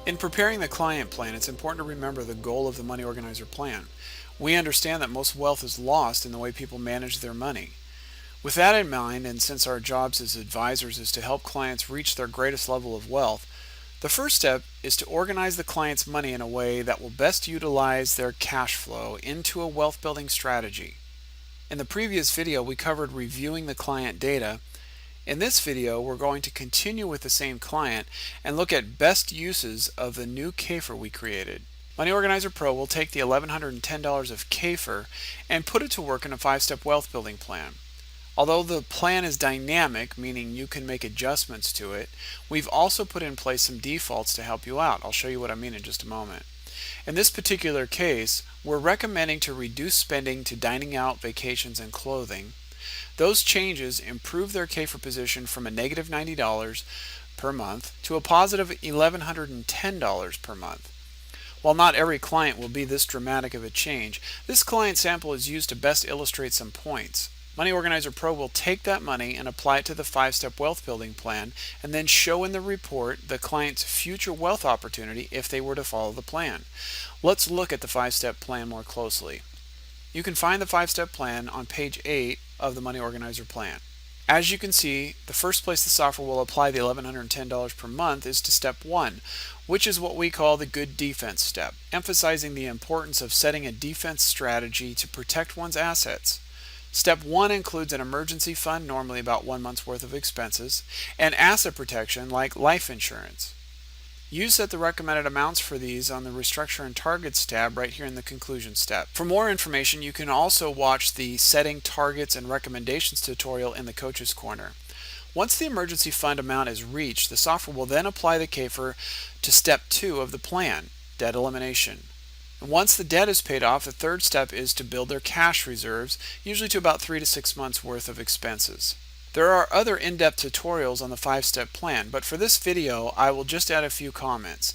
In preparing the client plan, it's important to remember the goal of the Money Organizer plan. We understand that most wealth is lost in the way people manage their money. With that in mind, and since our jobs as advisors is to help clients reach their greatest level of wealth, the first step is to organize the client's money in a way that will best utilize their cash flow into a wealth building strategy. In the previous video, we covered reviewing the client data. In this video, we're going to continue with the same client and look at best uses of the new CAFR we created. Money Organizer Pro will take the $1,110 of CAFR and put it to work in a 5-step wealth building plan. Although the plan is dynamic, meaning you can make adjustments to it, we've also put in place some defaults to help you out. I'll show you what I mean in just a moment. In this particular case, we're recommending to reduce spending to dining out, vacations, and clothing. Those changes improve their CAFR position from a negative $90 per month to a positive $1,110 per month. While not every client will be this dramatic of a change, this client sample is used to best illustrate some points. Money Organizer Pro will take that money and apply it to the 5-step wealth building plan and then show in the report the client's future wealth opportunity if they were to follow the plan. Let's look at the 5-step plan more closely. You can find the 5-step plan on page 8 of the Money Organizer plan. As you can see, the first place the software will apply the $1,110 per month is to step 1, which is what we call the good defense step, emphasizing the importance of setting a defense strategy to protect one's assets. Step 1 includes an emergency fund, normally about 1 month's worth of expenses, and asset protection like life insurance. You set the recommended amounts for these on the Restructure and Targets tab right here in the conclusion step. For more information, you can also watch the Setting Targets and Recommendations tutorial in the Coach's Corner. Once the emergency fund amount is reached, the software will then apply the CAFR to step 2 of the plan, debt elimination. And once the debt is paid off, the third step is to build their cash reserves, usually to about 3 to 6 months worth of expenses. There are other in-depth tutorials on the 5-step plan, but for this video, I will just add a few comments.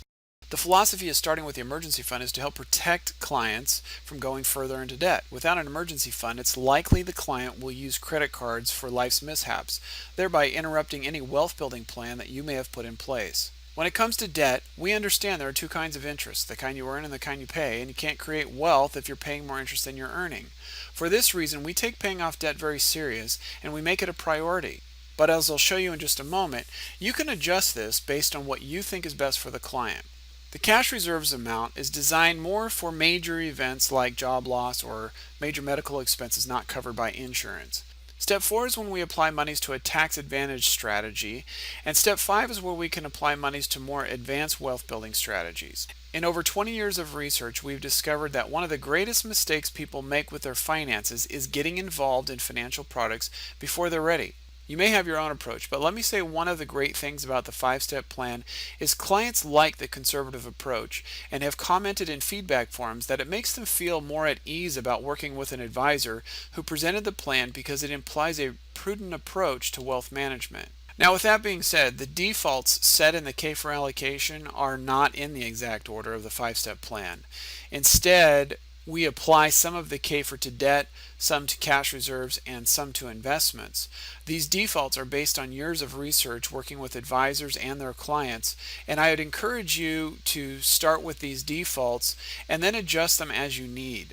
The philosophy of starting with the emergency fund is to help protect clients from going further into debt. Without an emergency fund, it's likely the client will use credit cards for life's mishaps, thereby interrupting any wealth building plan that you may have put in place. When it comes to debt, we understand there are 2 kinds of interest, the kind you earn and the kind you pay, and you can't create wealth if you're paying more interest than you're earning. For this reason, we take paying off debt very serious and we make it a priority. But as I'll show you in just a moment, you can adjust this based on what you think is best for the client. The cash reserves amount is designed more for major events like job loss or major medical expenses not covered by insurance. Step 4 is when we apply monies to a tax advantage strategy, and step 5 is where we can apply monies to more advanced wealth building strategies. In over 20 years of research, we've discovered that one of the greatest mistakes people make with their finances is getting involved in financial products before they're ready. You may have your own approach, but let me say one of the great things about the 5-step plan is clients like the conservative approach and have commented in feedback forums that it makes them feel more at ease about working with an advisor who presented the plan because it implies a prudent approach to wealth management. Now, with that being said, the defaults set in the CAFR allocation are not in the exact order of the 5-step plan. Instead, we apply some of the CAFR to debt, some to cash reserves, and some to investments. These defaults are based on years of research working with advisors and their clients, and I would encourage you to start with these defaults and then adjust them as you need.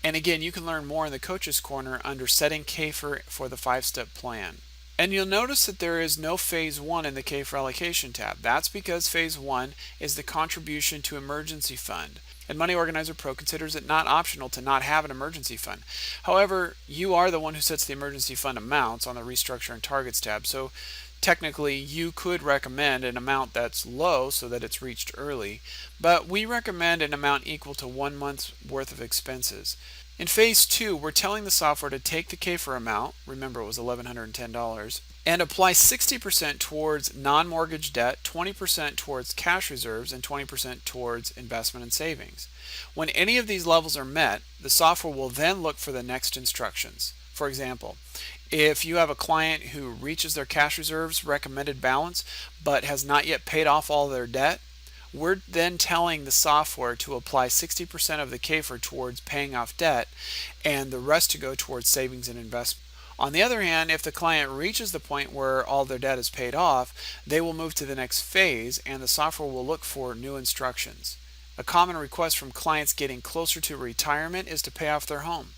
And again, you can learn more in the Coach's Corner under Setting CAFR for the 5-step plan. And you'll notice that there is no Phase 1 in the CAFR allocation tab. That's because Phase 1 is the contribution to emergency fund. And Money Organizer Pro considers it not optional to not have an emergency fund. However, you are the one who sets the emergency fund amounts on the Restructure and Targets tab, so technically you could recommend an amount that's low so that it's reached early, but we recommend an amount equal to 1 month's worth of expenses. In Phase 2, we're telling the software to take the CAFR amount, remember it was $1,110, and apply 60% towards non-mortgage debt, 20% towards cash reserves, and 20% towards investment and savings. When any of these levels are met, the software will then look for the next instructions. For example, if you have a client who reaches their cash reserves recommended balance but has not yet paid off all their debt, we're then telling the software to apply 60% of the CAFR towards paying off debt and the rest to go towards savings and investment. On the other hand, if the client reaches the point where all their debt is paid off, they will move to the next phase and the software will look for new instructions. A common request from clients getting closer to retirement is to pay off their home.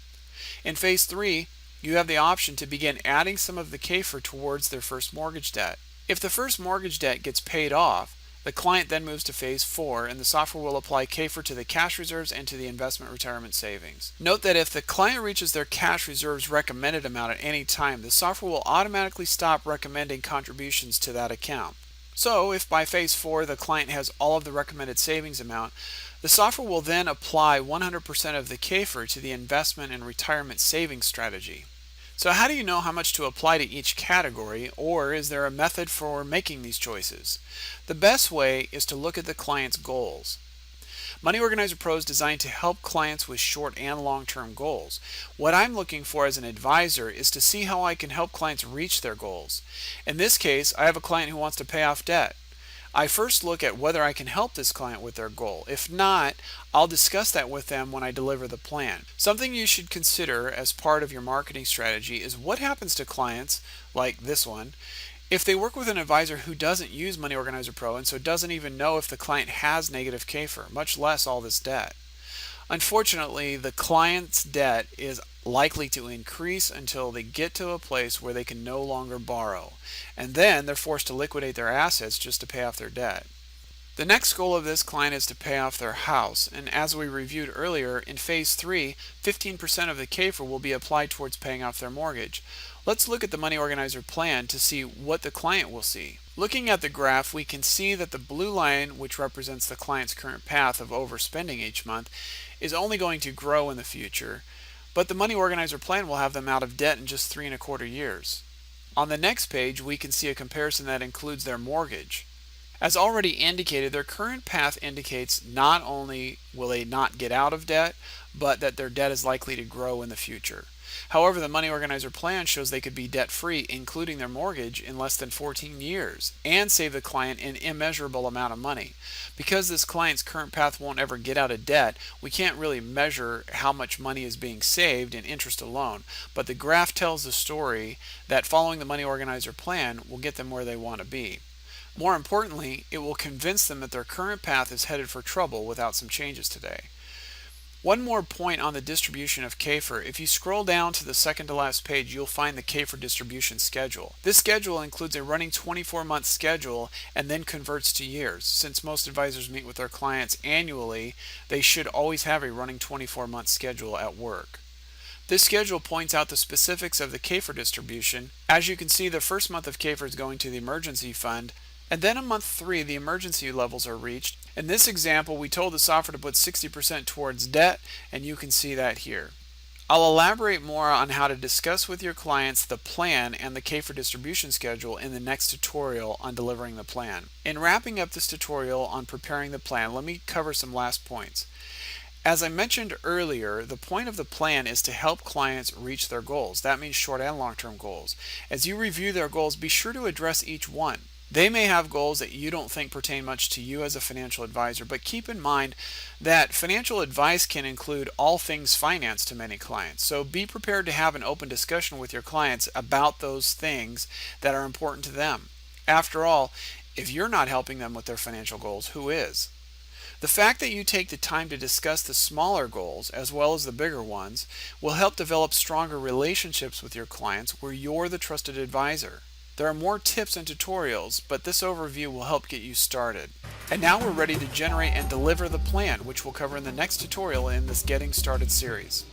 In phase 3, you have the option to begin adding some of the KFIR towards their first mortgage debt. If the first mortgage debt gets paid off, the client then moves to phase 4 and the software will apply KFIR to the cash reserves and to the investment retirement savings. Note that if the client reaches their cash reserves recommended amount at any time, the software will automatically stop recommending contributions to that account. So if by phase 4 the client has all of the recommended savings amount, the software will then apply 100% of the KFIR to the investment and retirement savings strategy. So how do you know how much to apply to each category, or is there a method for making these choices? The best way is to look at the client's goals. Money Organizer Pro is designed to help clients with short and long-term goals. What I'm looking for as an advisor is to see how I can help clients reach their goals. In this case, I have a client who wants to pay off debt. I first look at whether I can help this client with their goal. If not, I'll discuss that with them when I deliver the plan. Something you should consider as part of your marketing strategy is what happens to clients, like this one, if they work with an advisor who doesn't use Money Organizer Pro and so doesn't even know if the client has negative KFIR, much less all this debt. Unfortunately, the client's debt is likely to increase until they get to a place where they can no longer borrow, and then they're forced to liquidate their assets just to pay off their debt. The next goal of this client is to pay off their house, and as we reviewed earlier, in phase 3, 15% of the KFIR will be applied towards paying off their mortgage. Let's look at the Money Organizer plan to see what the client will see. Looking at the graph, we can see that the blue line, which represents the client's current path of overspending each month, is only going to grow in the future, but the Money Organizer plan will have them out of debt in just 3.25 years. On the next page, we can see a comparison that includes their mortgage. As already indicated, their current path indicates not only will they not get out of debt, but that their debt is likely to grow in the future. However, the Money Organizer plan shows they could be debt-free, including their mortgage, in less than 14 years and save the client an immeasurable amount of money. Because this client's current path won't ever get out of debt, we can't really measure how much money is being saved in interest alone, but the graph tells the story that following the Money Organizer plan will get them where they want to be. More importantly, it will convince them that their current path is headed for trouble without some changes today. One more point on the distribution of KFIR. If you scroll down to the second to last page, you'll find the KFIR distribution schedule. This schedule includes a running 24-month schedule and then converts to years. Since most advisors meet with their clients annually, they should always have a running 24-month schedule at work. This schedule points out the specifics of the KFIR distribution. As you can see, the first month of KFIR is going to the emergency fund, and then in month 3 the emergency levels are reached. In this example, we told the software to put 60% towards debt, and you can see that here. I'll elaborate more on how to discuss with your clients the plan and the KFIR distribution schedule in the next tutorial on delivering the plan. In wrapping up this tutorial on preparing the plan, let me cover some last points. As I mentioned earlier, the point of the plan is to help clients reach their goals. That means short and long-term goals. As you review their goals, be sure to address each one. They may have goals that you don't think pertain much to you as a financial advisor, but keep in mind that financial advice can include all things finance to many clients. So be prepared to have an open discussion with your clients about those things that are important to them. After all, if you're not helping them with their financial goals, who is? The fact that you take the time to discuss the smaller goals as well as the bigger ones will help develop stronger relationships with your clients where you're the trusted advisor. There are more tips and tutorials, but this overview will help get you started. And now we're ready to generate and deliver the plan, which we'll cover in the next tutorial in this Getting Started series.